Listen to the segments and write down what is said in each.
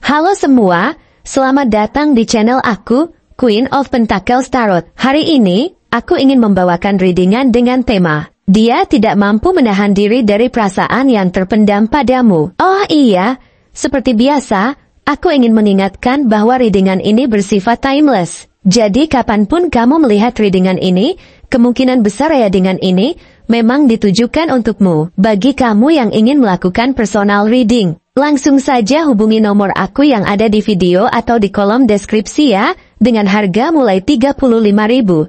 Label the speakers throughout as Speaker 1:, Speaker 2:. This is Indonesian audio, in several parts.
Speaker 1: Halo semua, selamat datang di channel aku, Queen of Pentacles Tarot. Hari ini, aku ingin membawakan readingan dengan tema, dia tidak mampu menahan diri dari perasaan yang terpendam padamu. Oh iya, seperti biasa, aku ingin mengingatkan bahwa readingan ini bersifat timeless. Jadi kapanpun kamu melihat readingan ini, kemungkinan besar readingan ini memang ditujukan untukmu. Bagi kamu yang ingin melakukan personal reading, langsung saja hubungi nomor aku yang ada di video atau di kolom deskripsi ya, dengan harga mulai 35.000.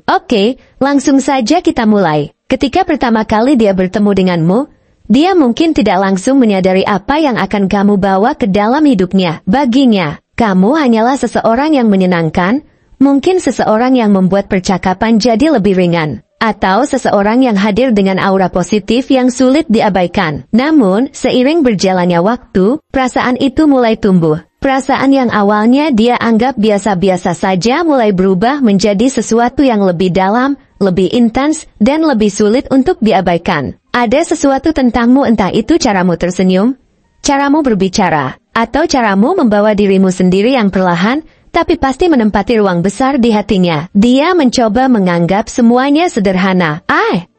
Speaker 1: Oke, langsung saja kita mulai. Ketika pertama kali dia bertemu denganmu, dia mungkin tidak langsung menyadari apa yang akan kamu bawa ke dalam hidupnya. Baginya, kamu hanyalah seseorang yang menyenangkan, mungkin seseorang yang membuat percakapan jadi lebih ringan, atau seseorang yang hadir dengan aura positif yang sulit diabaikan. Namun, seiring berjalannya waktu, perasaan itu mulai tumbuh. Perasaan yang awalnya dia anggap biasa-biasa saja mulai berubah menjadi sesuatu yang lebih dalam, lebih intens, dan lebih sulit untuk diabaikan. Ada sesuatu tentangmu, entah itu caramu tersenyum, caramu berbicara, atau caramu membawa dirimu sendiri yang perlahan, tapi pasti menempati ruang besar di hatinya. Dia mencoba menganggap semuanya sederhana.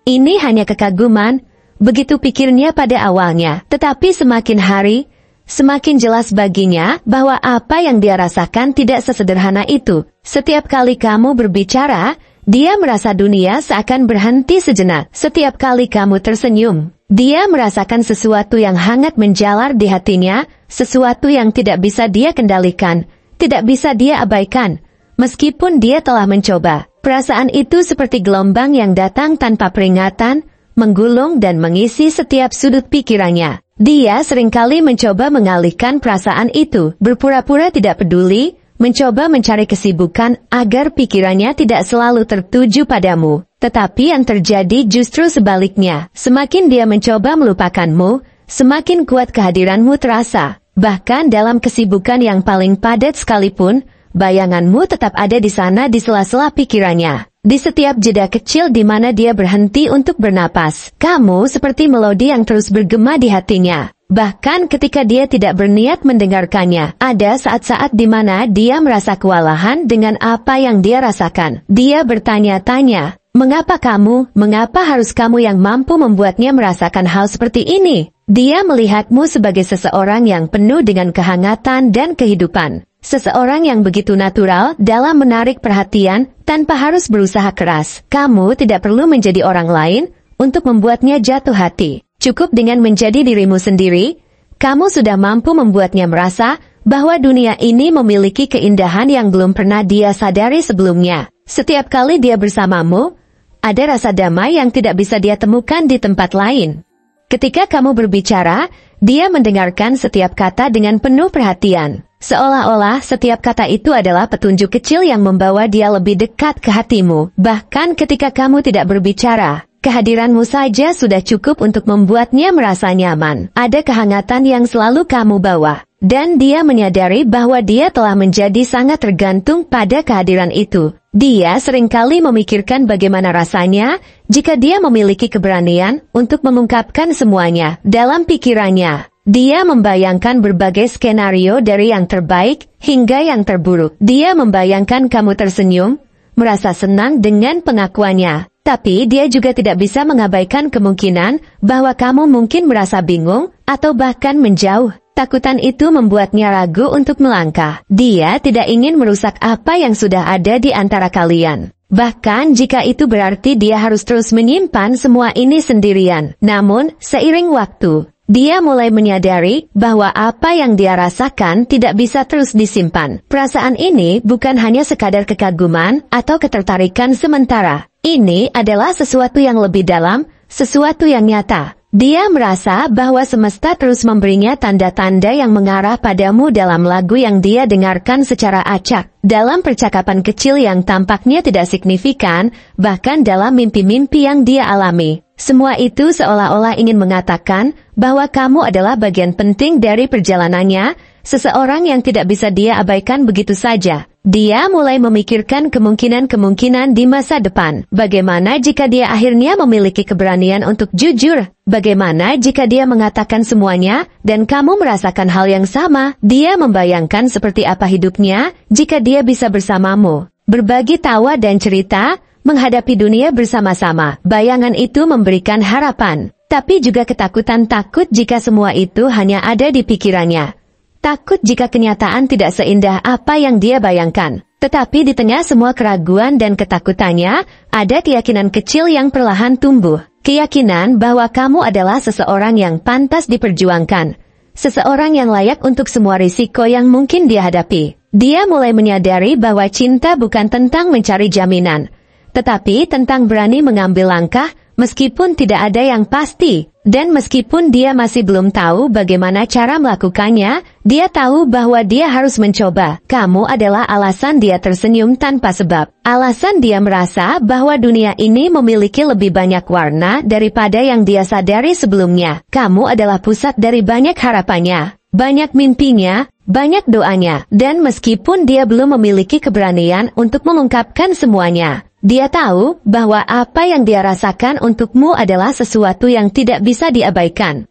Speaker 1: Ini hanya kekaguman, begitu pikirnya pada awalnya. Tetapi semakin hari, semakin jelas baginya bahwa apa yang dia rasakan tidak sesederhana itu. Setiap kali kamu berbicara, dia merasa dunia seakan berhenti sejenak. Setiap kali kamu tersenyum, dia merasakan sesuatu yang hangat menjalar di hatinya, sesuatu yang tidak bisa dia kendalikan, tidak bisa dia abaikan. Meskipun dia telah mencoba, perasaan itu seperti gelombang yang datang tanpa peringatan, menggulung dan mengisi setiap sudut pikirannya. Dia seringkali mencoba mengalihkan perasaan itu, berpura-pura tidak peduli, mencoba mencari kesibukan agar pikirannya tidak selalu tertuju padamu. Tetapi yang terjadi justru sebaliknya. Semakin dia mencoba melupakanmu, semakin kuat kehadiranmu terasa. Bahkan dalam kesibukan yang paling padat sekalipun, bayanganmu tetap ada di sana di sela-sela pikirannya. Di setiap jeda kecil di mana dia berhenti untuk bernapas, kamu seperti melodi yang terus bergema di hatinya. Bahkan ketika dia tidak berniat mendengarkannya, ada saat-saat di mana dia merasa kewalahan dengan apa yang dia rasakan. Dia bertanya-tanya, mengapa harus kamu yang mampu membuatnya merasakan hal seperti ini? Dia melihatmu sebagai seseorang yang penuh dengan kehangatan dan kehidupan. Seseorang yang begitu natural dalam menarik perhatian tanpa harus berusaha keras. Kamu tidak perlu menjadi orang lain untuk membuatnya jatuh hati. Cukup dengan menjadi dirimu sendiri, kamu sudah mampu membuatnya merasa bahwa dunia ini memiliki keindahan yang belum pernah dia sadari sebelumnya. Setiap kali dia bersamamu, ada rasa damai yang tidak bisa dia temukan di tempat lain. Ketika kamu berbicara, dia mendengarkan setiap kata dengan penuh perhatian. Seolah-olah setiap kata itu adalah petunjuk kecil yang membawa dia lebih dekat ke hatimu. Bahkan ketika kamu tidak berbicara, kehadiranmu saja sudah cukup untuk membuatnya merasa nyaman. Ada kehangatan yang selalu kamu bawa. Dan dia menyadari bahwa dia telah menjadi sangat tergantung pada kehadiran itu. Dia seringkali memikirkan bagaimana rasanya jika dia memiliki keberanian untuk mengungkapkan semuanya. Dalam pikirannya, dia membayangkan berbagai skenario dari yang terbaik hingga yang terburuk. Dia membayangkan kamu tersenyum, merasa senang dengan pengakuannya. Tapi dia juga tidak bisa mengabaikan kemungkinan bahwa kamu mungkin merasa bingung atau bahkan menjauh. Takutan itu membuatnya ragu untuk melangkah. Dia tidak ingin merusak apa yang sudah ada di antara kalian. Bahkan jika itu berarti dia harus terus menyimpan semua ini sendirian. Namun, seiring waktu, dia mulai menyadari bahwa apa yang dia rasakan tidak bisa terus disimpan. Perasaan ini bukan hanya sekadar kekaguman atau ketertarikan sementara. Ini adalah sesuatu yang lebih dalam, sesuatu yang nyata. Dia merasa bahwa semesta terus memberinya tanda-tanda yang mengarah padamu dalam lagu yang dia dengarkan secara acak, dalam percakapan kecil yang tampaknya tidak signifikan, bahkan dalam mimpi-mimpi yang dia alami. Semua itu seolah-olah ingin mengatakan bahwa kamu adalah bagian penting dari perjalanannya, seseorang yang tidak bisa dia abaikan begitu saja. Dia mulai memikirkan kemungkinan-kemungkinan di masa depan. Bagaimana jika dia akhirnya memiliki keberanian untuk jujur? Bagaimana jika dia mengatakan semuanya, dan kamu merasakan hal yang sama? Dia membayangkan seperti apa hidupnya jika dia bisa bersamamu. Berbagi tawa dan cerita, menghadapi dunia bersama-sama. Bayangan itu memberikan harapan, tapi juga ketakutan, takut jika semua itu hanya ada di pikirannya. Takut jika kenyataan tidak seindah apa yang dia bayangkan. Tetapi di tengah semua keraguan dan ketakutannya, ada keyakinan kecil yang perlahan tumbuh. Keyakinan bahwa kamu adalah seseorang yang pantas diperjuangkan. Seseorang yang layak untuk semua risiko yang mungkin dia hadapi. Dia mulai menyadari bahwa cinta bukan tentang mencari jaminan, tetapi tentang berani mengambil langkah, meskipun tidak ada yang pasti. Dan meskipun dia masih belum tahu bagaimana cara melakukannya, dia tahu bahwa dia harus mencoba. Kamu adalah alasan dia tersenyum tanpa sebab. Alasan dia merasa bahwa dunia ini memiliki lebih banyak warna daripada yang dia sadari sebelumnya. Kamu adalah pusat dari banyak harapannya, banyak mimpinya, banyak doanya. Dan meskipun dia belum memiliki keberanian untuk mengungkapkan semuanya, dia tahu bahwa apa yang dia rasakan untukmu adalah sesuatu yang tidak bisa diabaikan.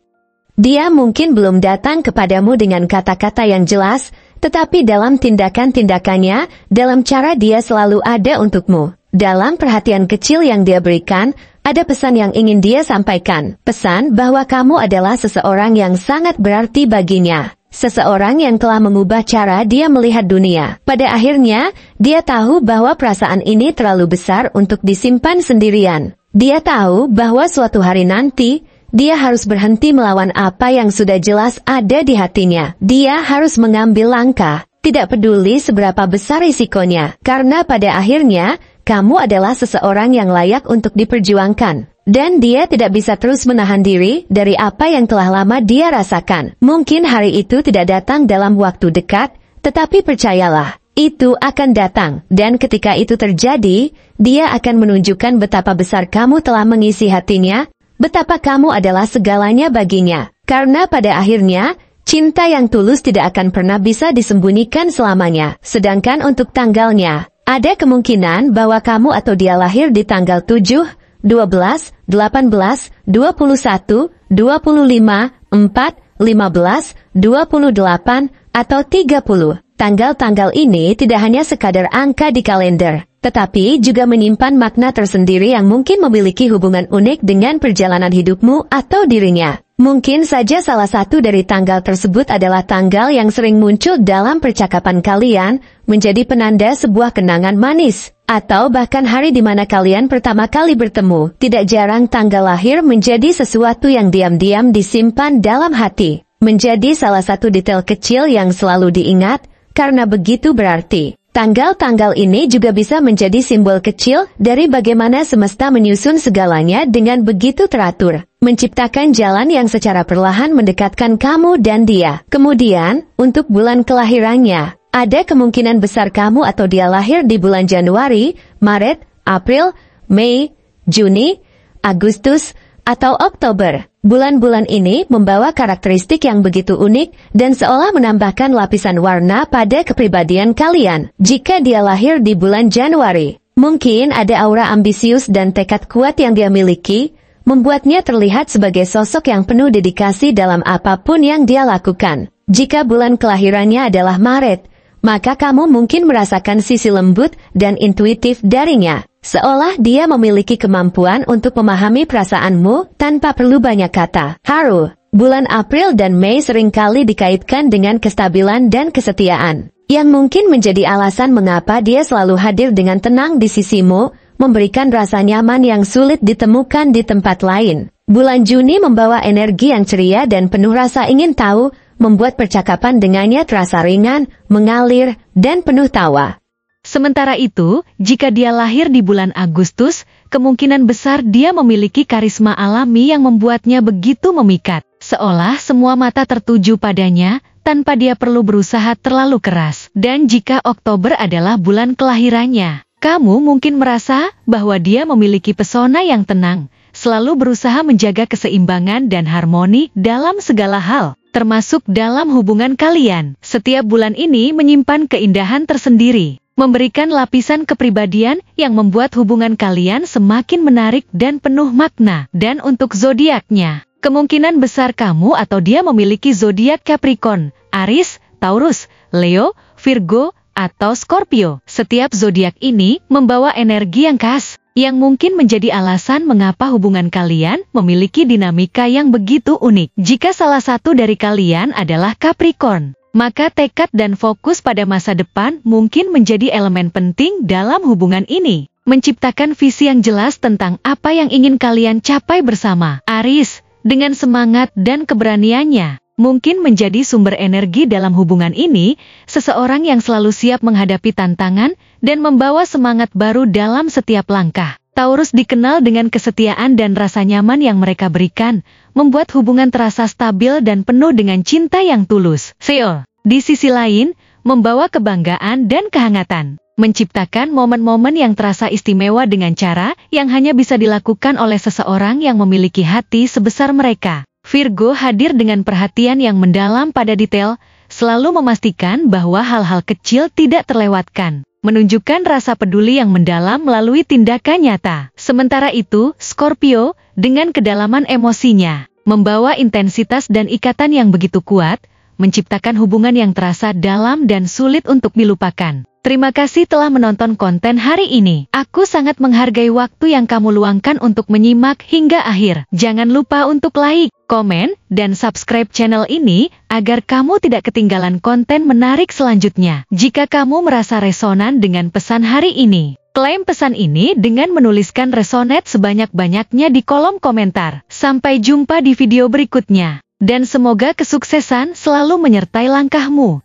Speaker 1: Dia mungkin belum datang kepadamu dengan kata-kata yang jelas, tetapi dalam tindakan-tindakannya, dalam cara dia selalu ada untukmu. Dalam perhatian kecil yang dia berikan, ada pesan yang ingin dia sampaikan. Pesan bahwa kamu adalah seseorang yang sangat berarti baginya. Seseorang yang telah mengubah cara dia melihat dunia. Pada akhirnya, dia tahu bahwa perasaan ini terlalu besar untuk disimpan sendirian. Dia tahu bahwa suatu hari nanti, dia harus berhenti melawan apa yang sudah jelas ada di hatinya. Dia harus mengambil langkah, tidak peduli seberapa besar risikonya. Karena pada akhirnya, kamu adalah seseorang yang layak untuk diperjuangkan. Dan dia tidak bisa terus menahan diri dari apa yang telah lama dia rasakan. Mungkin hari itu tidak datang dalam waktu dekat, tetapi percayalah, itu akan datang. Dan ketika itu terjadi, dia akan menunjukkan betapa besar kamu telah mengisi hatinya, betapa kamu adalah segalanya baginya. Karena pada akhirnya, cinta yang tulus tidak akan pernah bisa disembunyikan selamanya. Sedangkan untuk tanggalnya, ada kemungkinan bahwa kamu atau dia lahir di tanggal 7, 12, 18, 21, 25, 4, 15, 28, atau 30. Tanggal-tanggal ini tidak hanya sekadar angka di kalender, tetapi juga menyimpan makna tersendiri yang mungkin memiliki hubungan unik dengan perjalanan hidupmu atau dirinya. Mungkin saja salah satu dari tanggal tersebut adalah tanggal yang sering muncul dalam percakapan kalian, menjadi penanda sebuah kenangan manis, atau bahkan hari di mana kalian pertama kali bertemu. Tidak jarang tanggal lahir menjadi sesuatu yang diam-diam disimpan dalam hati, menjadi salah satu detail kecil yang selalu diingat, karena begitu berarti. Tanggal-tanggal ini juga bisa menjadi simbol kecil dari bagaimana semesta menyusun segalanya dengan begitu teratur, menciptakan jalan yang secara perlahan mendekatkan kamu dan dia. Kemudian, untuk bulan kelahirannya, ada kemungkinan besar kamu atau dia lahir di bulan Januari, Maret, April, Mei, Juni, Agustus, atau Oktober. Bulan-bulan ini membawa karakteristik yang begitu unik dan seolah menambahkan lapisan warna pada kepribadian kalian. Jika dia lahir di bulan Januari, mungkin ada aura ambisius dan tekad kuat yang dia miliki, membuatnya terlihat sebagai sosok yang penuh dedikasi dalam apapun yang dia lakukan. Jika bulan kelahirannya adalah Maret, maka kamu mungkin merasakan sisi lembut dan intuitif darinya. Seolah dia memiliki kemampuan untuk memahami perasaanmu tanpa perlu banyak kata. Haru, bulan April dan Mei seringkali dikaitkan dengan kestabilan dan kesetiaan, yang mungkin menjadi alasan mengapa dia selalu hadir dengan tenang di sisimu, memberikan rasa nyaman yang sulit ditemukan di tempat lain. Bulan Juni membawa energi yang ceria dan penuh rasa ingin tahu, membuat percakapan dengannya terasa ringan, mengalir, dan penuh tawa.
Speaker 2: Sementara itu, jika dia lahir di bulan Agustus, kemungkinan besar dia memiliki karisma alami yang membuatnya begitu memikat. Seolah semua mata tertuju padanya, tanpa dia perlu berusaha terlalu keras. Dan jika Oktober adalah bulan kelahirannya, kamu mungkin merasa bahwa dia memiliki pesona yang tenang, selalu berusaha menjaga keseimbangan dan harmoni dalam segala hal. termasuk dalam hubungan kalian. Setiap bulan ini menyimpan keindahan tersendiri, memberikan lapisan kepribadian yang membuat hubungan kalian semakin menarik dan penuh makna. Dan untuk zodiaknya, kemungkinan besar kamu atau dia memiliki zodiak Capricorn, Aries, Taurus, Leo, Virgo, atau Scorpio. Setiap zodiak ini membawa energi yang khas, yang mungkin menjadi alasan mengapa hubungan kalian memiliki dinamika yang begitu unik. Jika salah satu dari kalian adalah Capricorn, maka tekad dan fokus pada masa depan mungkin menjadi elemen penting dalam hubungan ini, menciptakan visi yang jelas tentang apa yang ingin kalian capai bersama. Aries, dengan semangat dan keberaniannya, mungkin menjadi sumber energi dalam hubungan ini, seseorang yang selalu siap menghadapi tantangan dan membawa semangat baru dalam setiap langkah. Taurus dikenal dengan kesetiaan dan rasa nyaman yang mereka berikan, membuat hubungan terasa stabil dan penuh dengan cinta yang tulus. Leo, di sisi lain, membawa kebanggaan dan kehangatan, menciptakan momen-momen yang terasa istimewa dengan cara yang hanya bisa dilakukan oleh seseorang yang memiliki hati sebesar mereka. Virgo hadir dengan perhatian yang mendalam pada detail, selalu memastikan bahwa hal-hal kecil tidak terlewatkan, menunjukkan rasa peduli yang mendalam melalui tindakan nyata. Sementara itu, Scorpio, dengan kedalaman emosinya, membawa intensitas dan ikatan yang begitu kuat, menciptakan hubungan yang terasa dalam dan sulit untuk dilupakan. Terima kasih telah menonton konten hari ini. Aku sangat menghargai waktu yang kamu luangkan untuk menyimak hingga akhir. Jangan lupa untuk like, komen, dan subscribe channel ini agar kamu tidak ketinggalan konten menarik selanjutnya. Jika kamu merasa resonan dengan pesan hari ini, klaim pesan ini dengan menuliskan resonate sebanyak-banyaknya di kolom komentar. Sampai jumpa di video berikutnya, dan semoga kesuksesan selalu menyertai langkahmu.